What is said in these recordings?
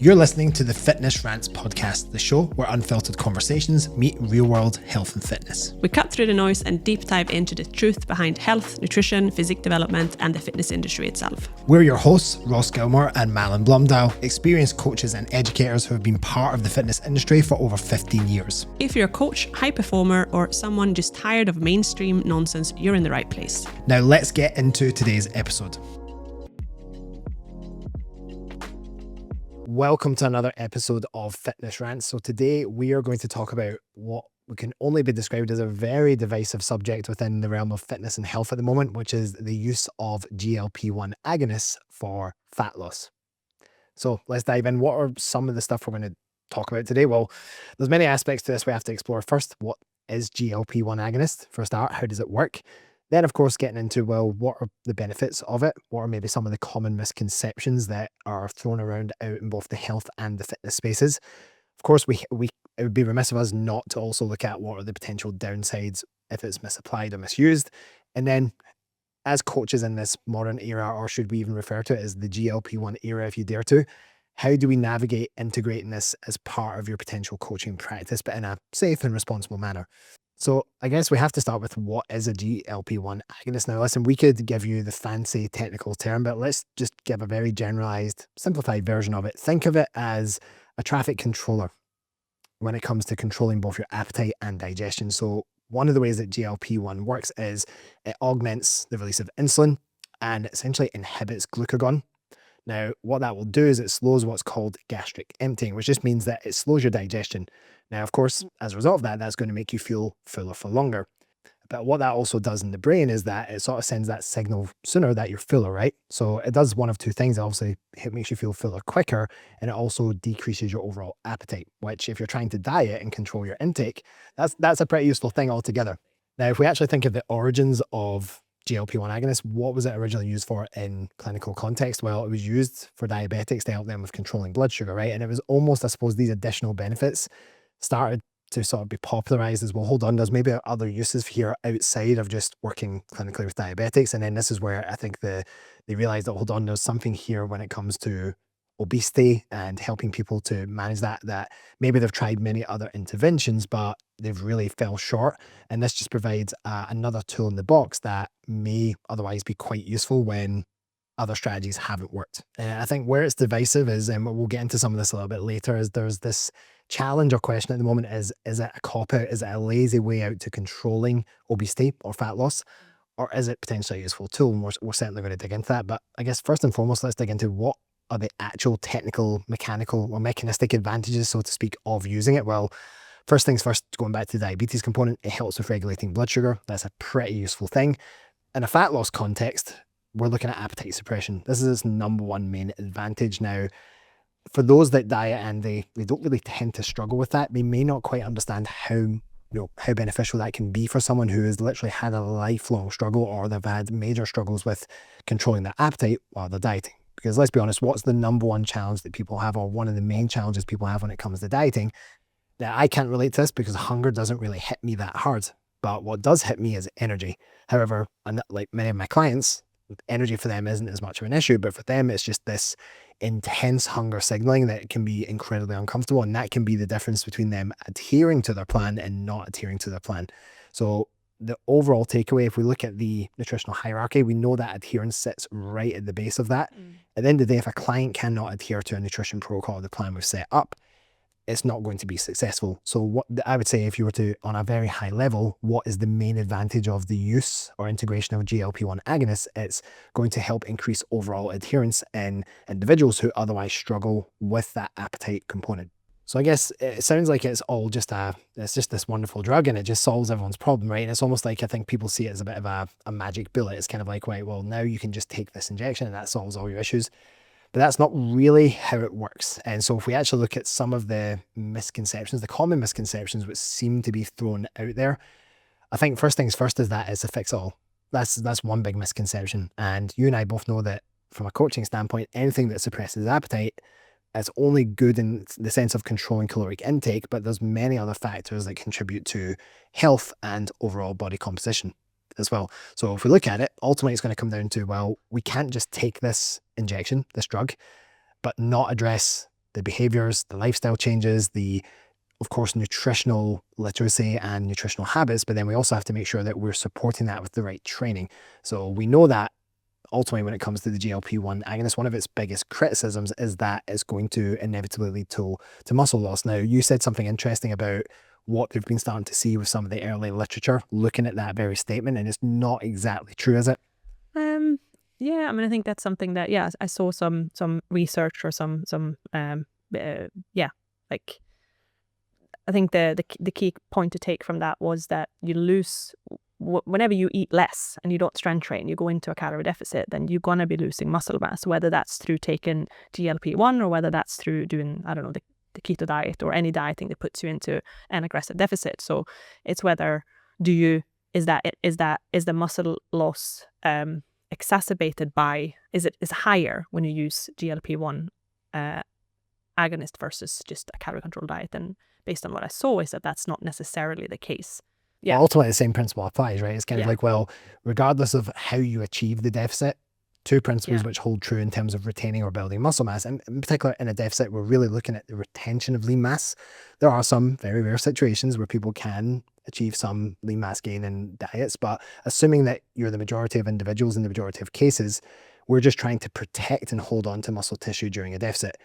You're listening to the Fitness Rants Podcast, the show where unfiltered conversations meet real-world health and fitness. We cut through the noise and deep dive into the truth behind health, nutrition, physique development, and the fitness industry itself. We're your hosts, Ross Gilmore and Malin Blumdahl, experienced coaches and educators who have been part of the fitness industry for over 15 years. If you're a coach, high performer, or someone just tired of mainstream nonsense, you're in the right place. Now let's get into today's episode. Welcome to another episode of Fitness Rants. So today we are going to talk about what we can only be described as a very divisive subject within the realm of fitness and health at the moment, which is the use of GLP-1 agonists for fat loss. So let's dive in. What are some of the stuff we're going to talk about today? Well, there's many aspects to this we have to explore. First, what is GLP-1 agonist? For a start, how does it work? Then, of course, getting into, well, what are the benefits of it? What are maybe some of the common misconceptions that are thrown around out in both the health and the fitness spaces? Of course, it would be remiss of us not to also look at what are the potential downsides if it's misapplied or misused. And then, as coaches in this modern era, or should we even refer to it as the GLP-1 era if you dare to, how do we navigate integrating this as part of your potential coaching practice, but in a safe and responsible manner? So I guess we have to start with what is a GLP-1 agonist. Now, listen, we could give you the fancy technical term, but let's just give a very generalized, simplified version of it. Think of it as a traffic controller when it comes to controlling both your appetite and digestion. So one of the ways that GLP-1 works is it augments the release of insulin and essentially inhibits glucagon. Now, what that will do is it slows what's called gastric emptying, which just means that it slows your digestion. Now, of course, as a result of that, that's going to make you feel fuller for longer. But what that also does in the brain is that it sort of sends that signal sooner that you're fuller, right? So it does one of two things. Obviously, it makes you feel fuller quicker, and it also decreases your overall appetite, which if you're trying to diet and control your intake, that's a pretty useful thing altogether. Now, if we actually think of the origins of GLP-1 agonists, what was it originally used for in clinical context? Well, it was used for diabetics to help them with controlling blood sugar, right? And it was almost, I suppose, these additional benefits started to sort of be popularized as, well, hold on, there's maybe other uses here outside of just working clinically with diabetics. And then this is where I think they realized that, hold on, there's something here when it comes to obesity and helping people to manage that maybe they've tried many other interventions, but they've really fell short. And this just provides another tool in the box that may otherwise be quite useful when other strategies haven't worked. And I think where it's divisive is, and we'll get into some of this a little bit later, is there's this challenge or question at the moment is it a cop-out? Is it a lazy way out to controlling obesity or fat loss? Or is it potentially a useful tool? And we're certainly going to dig into that. But I guess first and foremost, let's dig into what are the actual technical, mechanical, or mechanistic advantages, so to speak, of using it. Well, first things first, going back to the diabetes component, it helps with regulating blood sugar. That's a pretty useful thing. In a fat loss context, we're looking at appetite suppression. This is its number one main advantage. Now, for those that diet and they don't really tend to struggle with that, they may not quite understand how beneficial that can be for someone who has literally had a lifelong struggle, or they've had major struggles with controlling their appetite while they're dieting. Because let's be honest, what's the number one challenge that people have, or one of the main challenges people have when it comes to dieting? Now, I can't relate to this because hunger doesn't really hit me that hard. But what does hit me is energy. However, like many of my clients, energy for them isn't as much of an issue, but for them, it's just this intense hunger signaling that can be incredibly uncomfortable. And that can be the difference between them adhering to their plan and not adhering to their plan. So the overall takeaway, if we look at the nutritional hierarchy, we know that adherence sits right at the base of that. At the end of the day, if a client cannot adhere to a nutrition protocol or the plan we've set up, it's not going to be successful. So what I would say, if you were to, on a very high level, what is the main advantage of the use or integration of GLP-1 agonists? It's going to help increase overall adherence in individuals who otherwise struggle with that appetite component. So I guess it sounds like it's just this wonderful drug and it just solves everyone's problem, right? And it's almost like, I think people see it as a bit of a magic bullet. It's kind of like, right, well, now you can just take this injection and that solves all your issues. But that's not really how it works. And so if we actually look at some of the misconceptions, the common misconceptions which seem to be thrown out there, I think first things first is that it's a fix-all. That's one big misconception. And you and I both know that from a coaching standpoint, anything that suppresses appetite, it's only good in the sense of controlling caloric intake, but there's many other factors that contribute to health and overall body composition as well. So if we look at it, ultimately it's going to come down to, well, we can't just take this injection, this drug, but not address the behaviors, the lifestyle changes, of course, nutritional literacy and nutritional habits, but then we also have to make sure that we're supporting that with the right training. So we know that ultimately when it comes to the GLP-1 agonist, one of its biggest criticisms is that it's going to inevitably lead to muscle loss. Now, you said something interesting about what they've been starting to see with some of the early literature, looking at that very statement, and it's not exactly true, is it? Yeah, I mean, I think that's something that, I saw some research or like, I think the key point to take from that was that you lose, whenever you eat less and you don't strength train, you go into a calorie deficit, then you're going to be losing muscle mass, whether that's through taking GLP-1 or whether that's through doing, I don't know, the keto diet or any dieting that puts you into an aggressive deficit. So it's whether is the muscle loss exacerbated by, is higher when you use GLP-1 agonist versus just a calorie control diet? And based on what I saw is that that's not necessarily the case. Yeah. Well, ultimately, the same principle applies, right? It's kind of like, well, regardless of how you achieve the deficit, two principles which hold true in terms of retaining or building muscle mass. And in particular, in a deficit, we're really looking at the retention of lean mass. There are some very rare situations where people can achieve some lean mass gain in diets, but assuming that you're the majority of individuals in the majority of cases, we're just trying to protect and hold on to muscle tissue during a deficit.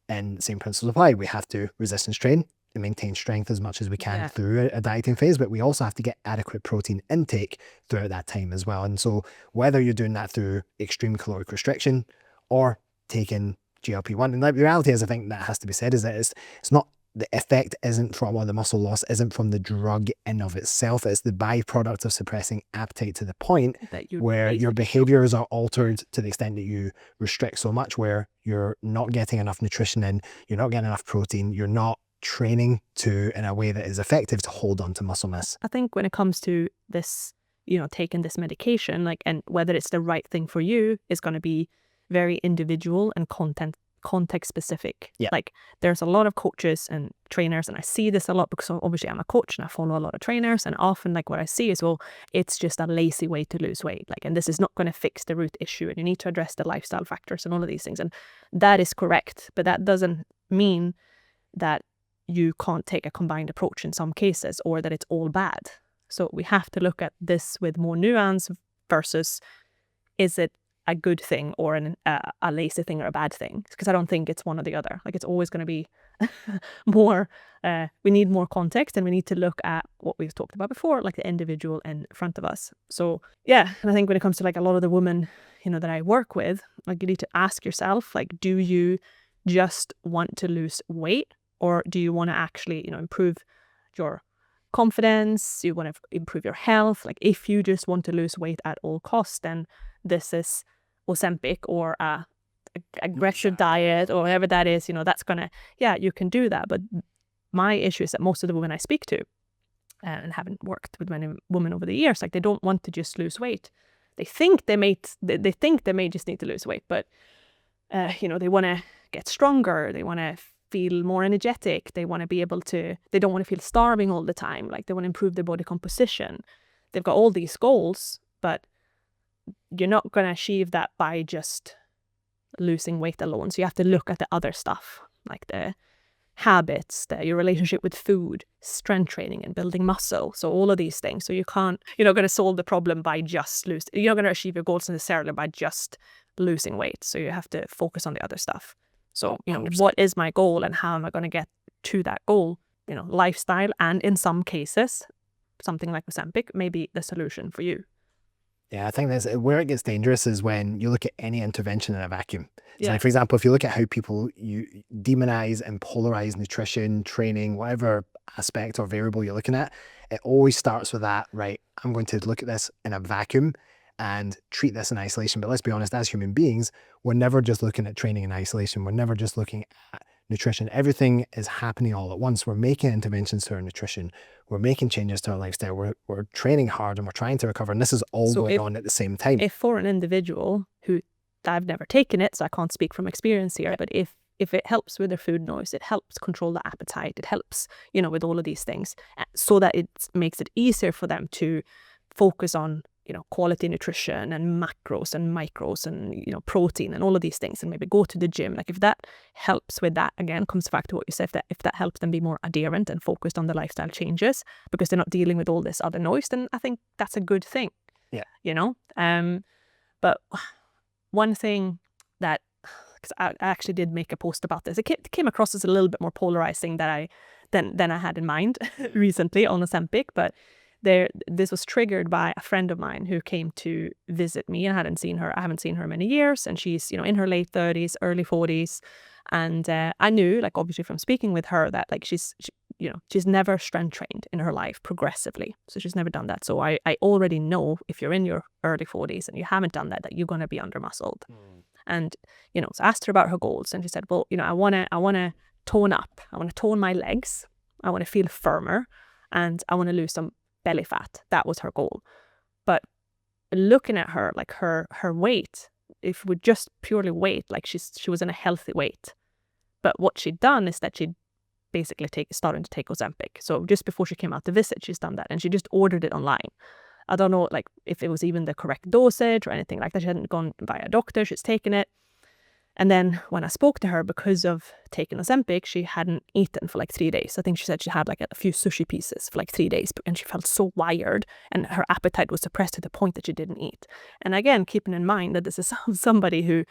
And same principles apply. We have to resistance train and maintain strength as much as we can through a dieting phase, but we also have to get adequate protein intake throughout that time as well. And so whether you're doing that through extreme caloric restriction or taking GLP-1, and the reality is, I think that has to be said, is that it's not, the effect isn't from, or the muscle loss isn't from the drug in of itself. It's the byproduct of suppressing appetite to the point where your behaviors are altered to the extent that you restrict so much, where you're not getting enough nutrition in, you're not getting enough protein, you're not training in a way that is effective to hold on to muscle mass. I think when it comes to this, taking this medication, like, and whether it's the right thing for you is going to be very individual and context specific. Yeah. Like, there's a lot of coaches and trainers, and I see this a lot because obviously I'm a coach and I follow a lot of trainers, and often like what I see is, well, it's just a lazy way to lose weight, like, and this is not going to fix the root issue, and you need to address the lifestyle factors and all of these things, and that is correct, but that doesn't mean that you can't take a combined approach in some cases, or that it's all bad. So we have to look at this with more nuance versus, is it a good thing or a lazy thing or a bad thing? Because I don't think it's one or the other. Like, it's always going to be more, we need more context, and we need to look at what we've talked about before, like the individual in front of us. So yeah, and I think when it comes to like a lot of the women, that I work with, like, you need to ask yourself, like, do you just want to lose weight? Or do you want to actually, improve your confidence? You want to improve your health? Like, if you just want to lose weight at all costs, then this is Ozempic or a aggressive diet or whatever that is. That's gonna, you can do that. But my issue is that most of the women I speak to, and haven't worked with many women over the years, like, they don't want to just lose weight. They think they may just need to lose weight, but they want to get stronger. They want to feel more energetic. They want to be able to, they don't want to feel starving all the time. Like, they want to improve their body composition. They've got all these goals, but you're not going to achieve that by just losing weight alone. So you have to look at the other stuff, like the habits, your relationship with food, strength training and building muscle. So all of these things. So you're not going to solve the problem by just you're not going to achieve your goals necessarily by just losing weight. So you have to focus on the other stuff. So, what is my goal and how am I going to get to that goal? Lifestyle, and in some cases, something like Ozempic may be the solution for you. Yeah, I think that's where it gets dangerous, is when you look at any intervention in a vacuum. So like, for example, if you look at how people you demonize and polarize nutrition, training, whatever aspect or variable you're looking at, it always starts with that, right? I'm going to look at this in a vacuum and treat this in isolation. But let's be honest, as human beings, we're never just looking at training in isolation. We're never just looking at nutrition. Everything is happening all at once. We're making interventions to our nutrition. We're making changes to our lifestyle. We're training hard and we're trying to recover. And this is all going on at the same time. If for an individual who, I've never taken it, so I can't speak from experience here, but if it helps with their food noise, it helps control the appetite, it helps, with all of these things, so that it makes it easier for them to focus on, quality nutrition and macros and micros and, protein and all of these things, and maybe go to the gym. Like if that helps with that, again, comes back to what you said, if that helps them be more adherent and focused on the lifestyle changes because they're not dealing with all this other noise, then I think that's a good thing. Yeah. But one thing that, because I actually did make a post about this, it came across as a little bit more polarizing than I had in mind recently on Ozempic, but this was triggered by a friend of mine who came to visit me. I haven't seen her in many years, and she's in her late 30s, early 40s, and I knew, like, obviously from speaking with her, that like she's never strength trained in her life progressively, so she's never done that. So I already know if you're in your early 40s and you haven't done that you're going to be under muscled. And so I asked her about her goals, and she said, well, I want to tone up, I want to tone my legs, I want to feel firmer, and I want to lose some belly fat. That was her goal. But looking at her, like her weight, if we just purely weight, like she was in a healthy weight. But what she'd done is that she'd basically starting to take Ozempic. So just before she came out to visit, she's done that, and she just ordered it online. I don't know, like, if it was even the correct dosage or anything like that. She hadn't gone via a doctor. She's taken it. And then when I spoke to her, because of taking Ozempic, she hadn't eaten for like 3 days. I think she said she had like a few sushi pieces for like 3 days, and she felt so wired, and her appetite was suppressed to the point that she didn't eat. And again, keeping in mind that this is somebody who,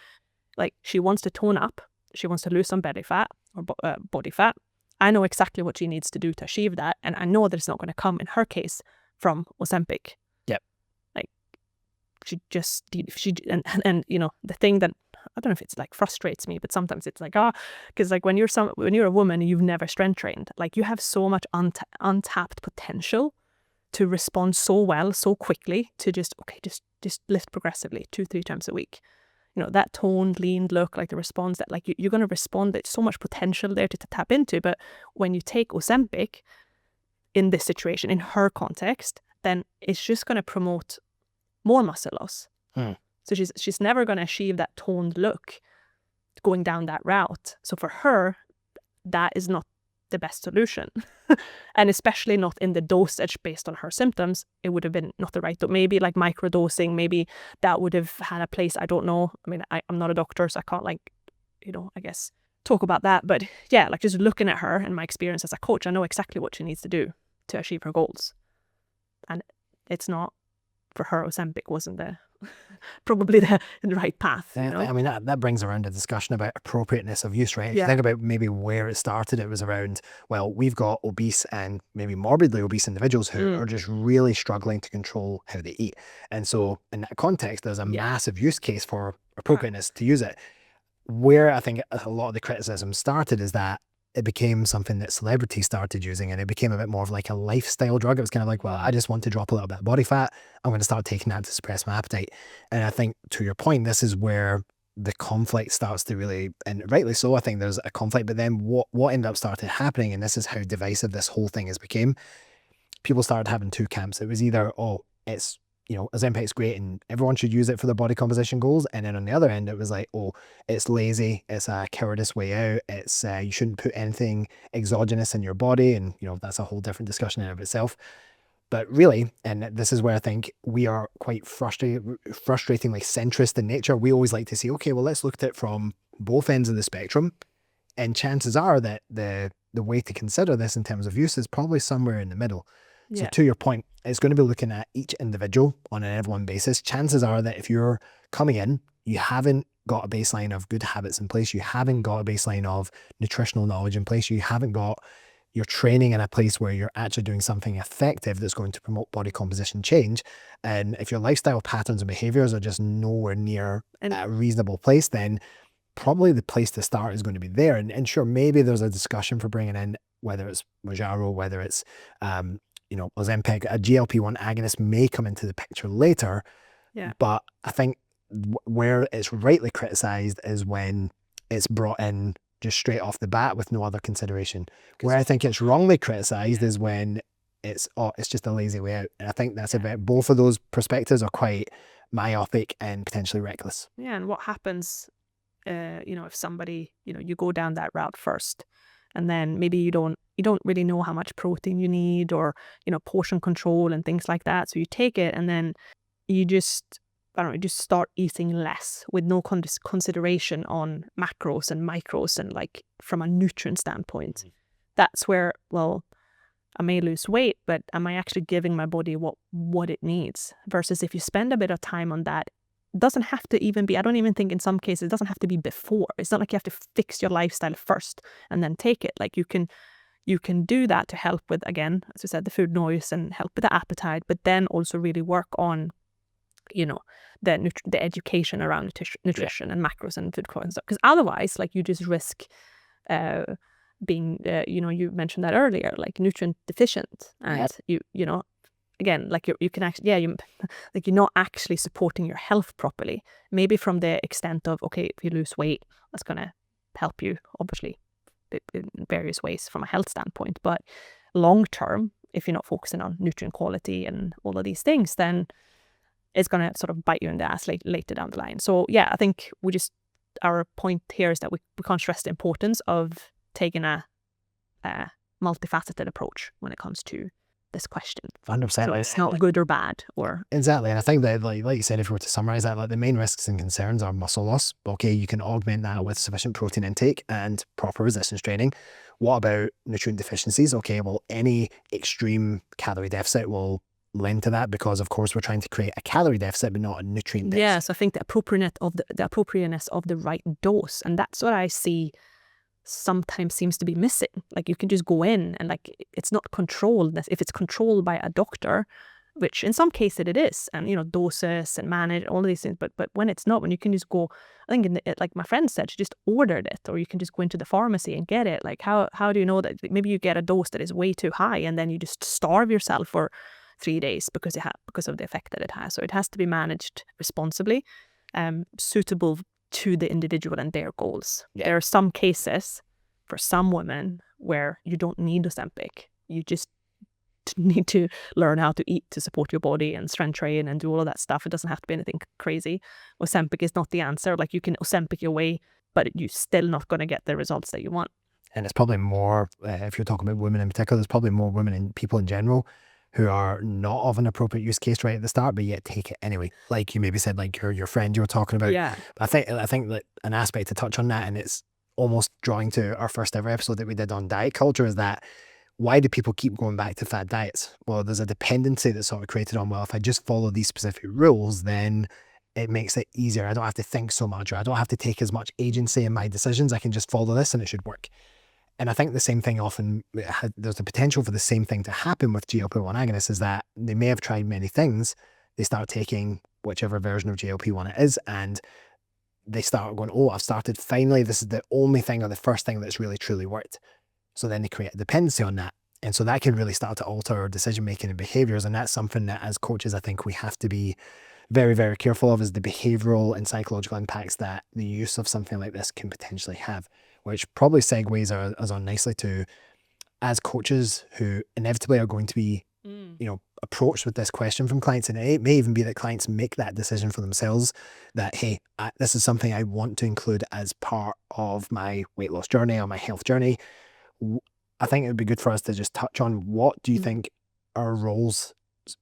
like, she wants to tone up, she wants to lose some belly fat or body fat. I know exactly what she needs to do to achieve that, and I know that it's not going to come, in her case, from Ozempic. Yep. Like, the thing that, I don't know if it's like frustrates me, but sometimes it's like, because like when you're a woman and you've never strength trained, like you have so much untapped potential to respond so well, so quickly to just lift progressively 2-3 times a week. That toned, lean look, like the response that like you're going to respond, there's so much potential there to tap into. But when you take Ozempic in this situation, in her context, then it's just going to promote more muscle loss. So she's never going to achieve that toned look going down that route. So for her, that is not the best solution. And especially not in the dosage based on her symptoms, it would have been not the right. Maybe like microdosing, maybe that would have had a place. I don't know. I mean, I'm not a doctor, so I can't I guess talk about that. But yeah, like just looking at her and my experience as a coach, I know exactly what she needs to do to achieve her goals. And it's not, for her, Ozempic wasn't probably the right path. I mean, that brings around a discussion about appropriateness of use, right? If Yeah. you think about maybe where it started, it was around, well, we've got obese and maybe morbidly obese individuals who are just really struggling to control how they eat. And so in that context, there's a massive use case for appropriateness to use it. Where I think a lot of the criticism started is that it became something that celebrities started using, and it became a bit more of like a lifestyle drug. It was kind of like, well, I just want to drop a little bit of body fat, I'm going to start taking that to suppress my appetite. And I think, to your point, this is where the conflict starts to really, and rightly so, I think there's a conflict. But then what ended up started happening, and this is how divisive this whole thing has become, people started having two camps. It was either, it's, Ozempic's great and everyone should use it for their body composition goals. And then on the other end, it was like, it's lazy, it's a cowardice way out, it's you shouldn't put anything exogenous in your body. And, that's a whole different discussion in and of itself. But really, and this is where I think we are quite frustratingly centrist in nature. We always like to say, okay, well, let's look at it from both ends of the spectrum. And chances are that the way to consider this in terms of use is probably somewhere in the middle. So to your point, it's going to be looking at each individual on an everyone basis. Chances are that if you're coming in, you haven't got a baseline of good habits in place, you haven't got a baseline of nutritional knowledge in place, you haven't got your training in a place where you're actually doing something effective that's going to promote body composition change. And if your lifestyle patterns and behaviors are just nowhere near a reasonable place, then probably the place to start is going to be there. And sure, maybe there's a discussion for bringing in, whether it's Mounjaro, whether it's Ozempic, a GLP-1 agonist may come into the picture later. Yeah. But I think where it's rightly criticized is when it's brought in just straight off the bat with no other consideration. Where I think it's wrongly criticized is when it's just a lazy way out. And I think that's about, both of those perspectives are quite myopic and potentially reckless. Yeah, and what happens, if somebody, you go down that route first, and then maybe you don't really know how much protein you need, or portion control and things like that. So you take it, and then you just, I don't know, just start eating less with no consideration on macros and micros and like from a nutrient standpoint. That's where, well, I may lose weight, but am I actually giving my body what it needs? Versus if you spend a bit of time on that, it doesn't have to even be, I don't even think in some cases, it doesn't have to be before. It's not like you have to fix your lifestyle first and then take it. Like you can do that to help with, again, as we said, the food noise and help with the appetite, but then also really work on, the education around nutrition and macros and food quality and stuff. Because otherwise, like you just risk being, you mentioned that earlier, like nutrient deficient, and again, like you can actually, like you're not actually supporting your health properly. Maybe from the extent of, okay, if you lose weight, that's gonna help you, obviously, in various ways from a health standpoint. But long term, if you're not focusing on nutrient quality and all of these things, then it's going to sort of bite you in the ass later down the line. So yeah, I think our point here is that we can't stress the importance of taking a multifaceted approach when it comes to this question. 100%. So it's not good or bad, or exactly. And I think that, like you said, if we were to summarize that, like the main risks and concerns are muscle loss. Okay, you can augment that with sufficient protein intake and proper resistance training. What about nutrient deficiencies? Okay, well, any extreme calorie deficit will lend to that, because of course we're trying to create a calorie deficit but not a nutrient deficit. Yes, I think the appropriateness of the right dose, and that's what I see sometimes seems to be missing. Like you can just go in and like it's not controlled. If it's controlled by a doctor, which in some cases it is, and doses and manage all of these things, but when it's not, when you can just go, I think like my friend said, she just ordered it, or you can just go into the pharmacy and get it. Like how do you know that maybe you get a dose that is way too high and then you just starve yourself for 3 days because of the effect that it has. So it has to be managed responsibly, suitable to the individual and their goals. Yeah. There are some cases for some women where you don't need Ozempic. You just need to learn how to eat to support your body and strength train and do all of that stuff. It doesn't have to be anything crazy. Ozempic is not the answer. Like you can Ozempic your way, but you're still not going to get the results that you want. And it's probably more, if you're talking about women in particular, there's probably more women and people in general who are not of an appropriate use case right at the start, but yet take it anyway. Like you maybe said, like your friend you were talking about. Yeah. I think that an aspect to touch on that, and it's almost drawing to our first ever episode that we did on diet culture, is that why do people keep going back to fad diets? Well, there's a dependency that's sort of created on, well, if I just follow these specific rules, then it makes it easier. I don't have to think so much, or I don't have to take as much agency in my decisions. I can just follow this and it should work. And I think the same thing often, there's the potential for the same thing to happen with GLP-1 agonists, is that they may have tried many things. They start taking whichever version of GLP-1 it is, and they start going, oh, I've started, finally, this is the only thing or the first thing that's really truly worked. So then they create a dependency on that. And so that can really start to alter our decision-making and behaviors. And that's something that as coaches, I think we have to be very, very careful of, is the behavioral and psychological impacts that the use of something like this can potentially have, which probably segues us on nicely to, as coaches who inevitably are going to be, approached with this question from clients. And it may even be that clients make that decision for themselves that, hey, this is something I want to include as part of my weight loss journey or my health journey. I think it would be good for us to just touch on, what do you think our roles,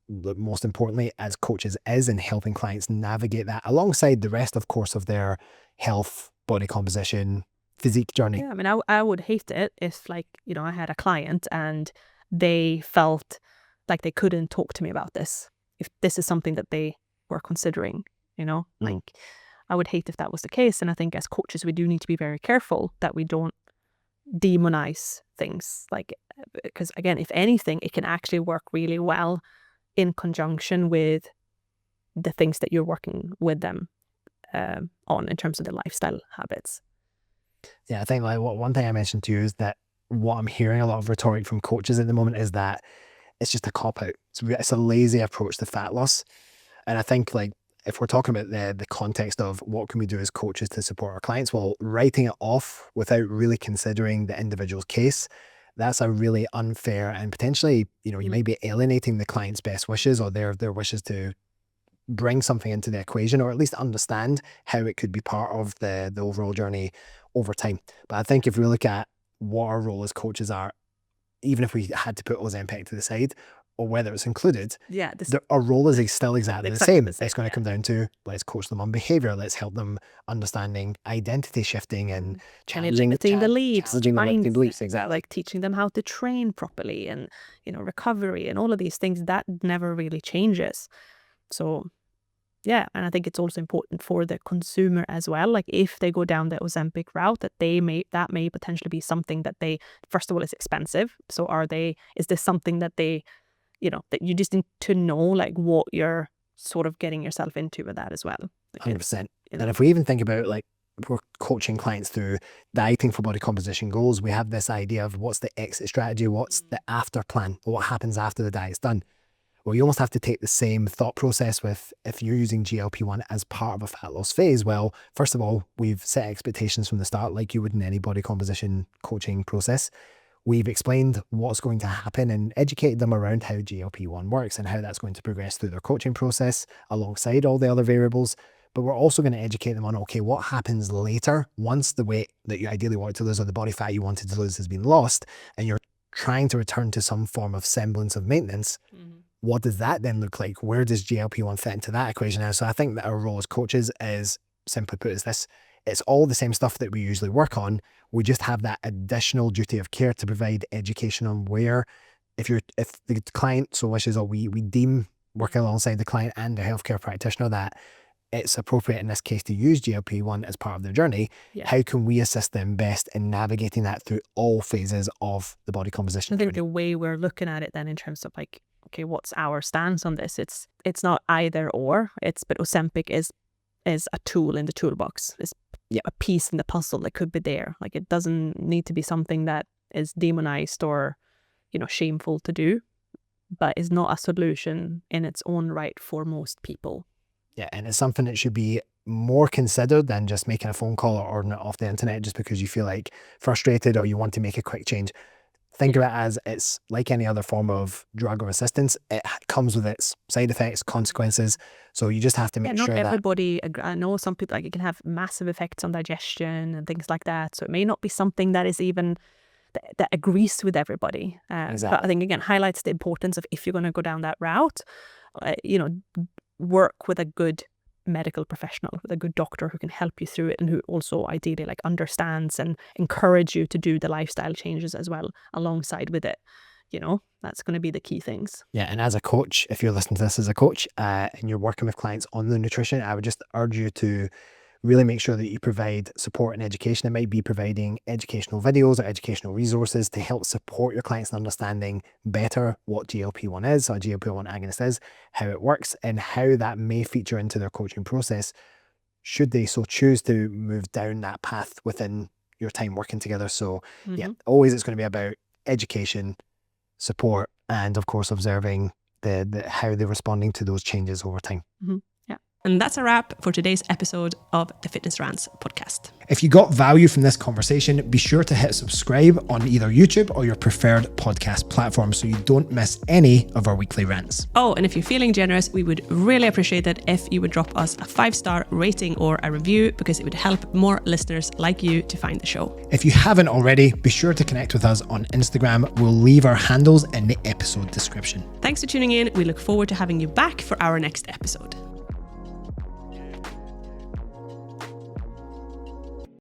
most importantly as coaches, is in helping clients navigate that alongside the rest, of course, of their health, body composition, physique journey. Yeah, I mean, I would hate it if, like, I had a client and they felt like they couldn't talk to me about this, if this is something that they were considering, like I would hate if that was the case. And I think as coaches, we do need to be very careful that we don't demonize things, like, because again, if anything, it can actually work really well in conjunction with the things that you're working with them on in terms of their lifestyle habits. Yeah, I think like one thing I mentioned to you is that what I'm hearing a lot of rhetoric from coaches at the moment is that it's just a cop-out. It's a lazy approach to fat loss. And I think, like, if we're talking about the context of what can we do as coaches to support our clients, well, writing it off without really considering the individual's case, that's a really unfair, and potentially, you may be alienating the client's best wishes or their wishes to bring something into the equation, or at least understand how it could be part of the overall journey over time. But I think if we look at what our role as coaches are, even if we had to put Ozempic to the side, or whether it's included, Yeah, our role is still exactly the Exactly same. the same, It's going to come down to, let's coach them on behavior. Let's help them understanding identity shifting and challenging limiting the leads, challenging the limiting beliefs. mindset, Exactly. like teaching them how to train properly and, recovery and all of these things that never really changes. So yeah, and I think it's also important for the consumer as well. Like if they go down the Ozempic route, that may potentially be something that they, first of all, is expensive. So is this something that they, that you just need to know like what you're sort of getting yourself into with that as well. Like 100%. And if we even think about like we're coaching clients through dieting for body composition goals, we have this idea of what's the exit strategy, what's the after plan, what happens after the diet's done. Well, you almost have to take the same thought process with if you're using GLP-1 as part of a fat loss phase. Well, first of all, we've set expectations from the start like you would in any body composition coaching process. We've explained what's going to happen and educated them around how GLP-1 works and how that's going to progress through their coaching process alongside all the other variables. But we're also going to educate them on, okay, what happens later once the weight that you ideally wanted to lose or the body fat you wanted to lose has been lost and you're trying to return to some form of semblance of maintenance. What does that then look like? Where does GLP-1 fit into that equation now? So I think that our role as coaches is, simply put, is this. It's all the same stuff that we usually work on. We just have that additional duty of care to provide education on where, if the client so wishes, or we deem working alongside the client and the healthcare practitioner that it's appropriate in this case to use GLP-1 as part of their journey, how can we assist them best in navigating that through all phases of the body composition I think journey? the way we're looking at it then in terms of like, okay, what's our stance on this? It's not either or. But Ozempic is a tool in the toolbox. It's a piece in the puzzle that could be there. Like it doesn't need to be something that is demonized or, shameful to do, but is not a solution in its own right for most people. Yeah, and it's something that should be more considered than just making a phone call or ordering it off the internet just because you feel like frustrated or you want to make a quick change. Think of it as it's like any other form of drug or assistance. It comes with its side effects, consequences. So you just have to make sure that... Not everybody, I know some people, like it can have massive effects on digestion and things like that. So it may not be something that is even, that agrees with everybody. Exactly. But I think, again, highlights the importance of if you're going to go down that route, work with a good medical professional, with a good doctor who can help you through it and who also ideally like understands and encourage you to do the lifestyle changes as well alongside with it. That's going to be the key things. Yeah, and as a coach, if you're listening to this as a coach and you're working with clients on the nutrition, I would just urge you to really make sure that you provide support and education. It might be providing educational videos or educational resources to help support your clients in understanding better what GLP-1 is, or GLP-1 agonist is, how it works, and how that may feature into their coaching process, should they so choose to move down that path within your time working together. So always it's going to be about education, support, and of course observing the how they're responding to those changes over time. And that's a wrap for today's episode of the Fitness Rants podcast. If you got value from this conversation, be sure to hit subscribe on either YouTube or your preferred podcast platform so you don't miss any of our weekly rants. Oh, and if you're feeling generous, we would really appreciate it if you would drop us a 5-star rating or a review, because it would help more listeners like you to find the show. If you haven't already, be sure to connect with us on Instagram. We'll leave our handles in the episode description. Thanks for tuning in. We look forward to having you back for our next episode.